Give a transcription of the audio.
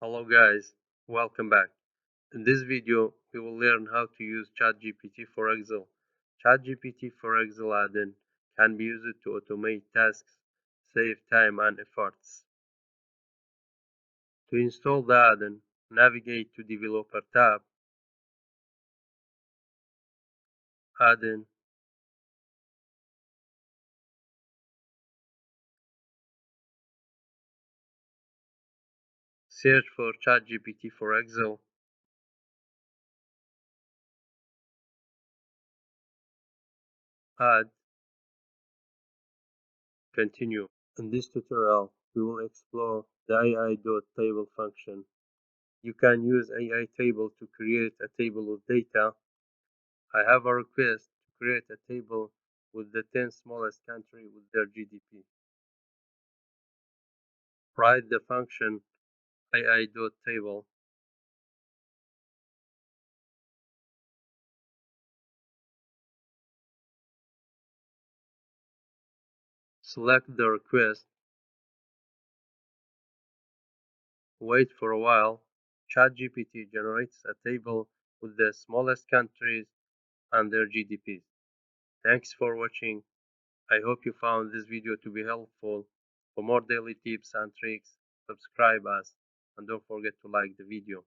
Hello guys, welcome back. In this video, we will learn how to use ChatGPT for Excel. ChatGPT for Excel add-in can be used to automate tasks, save time and efforts. To install the add-in, navigate to Developer tab, Add-in, search for ChatGPT for Excel, add, continue. In this tutorial, we will explore the AI.table function. You can use AI table to create a table of data. I have a request to create a table with the 10 smallest countries with their GDP. Write the function AI.table. Select the request. Wait for a while. ChatGPT generates a table with the smallest countries and their GDPs. Thanks for watching. I hope you found this video to be helpful. For more daily tips and tricks, subscribe us and don't forget to like the video.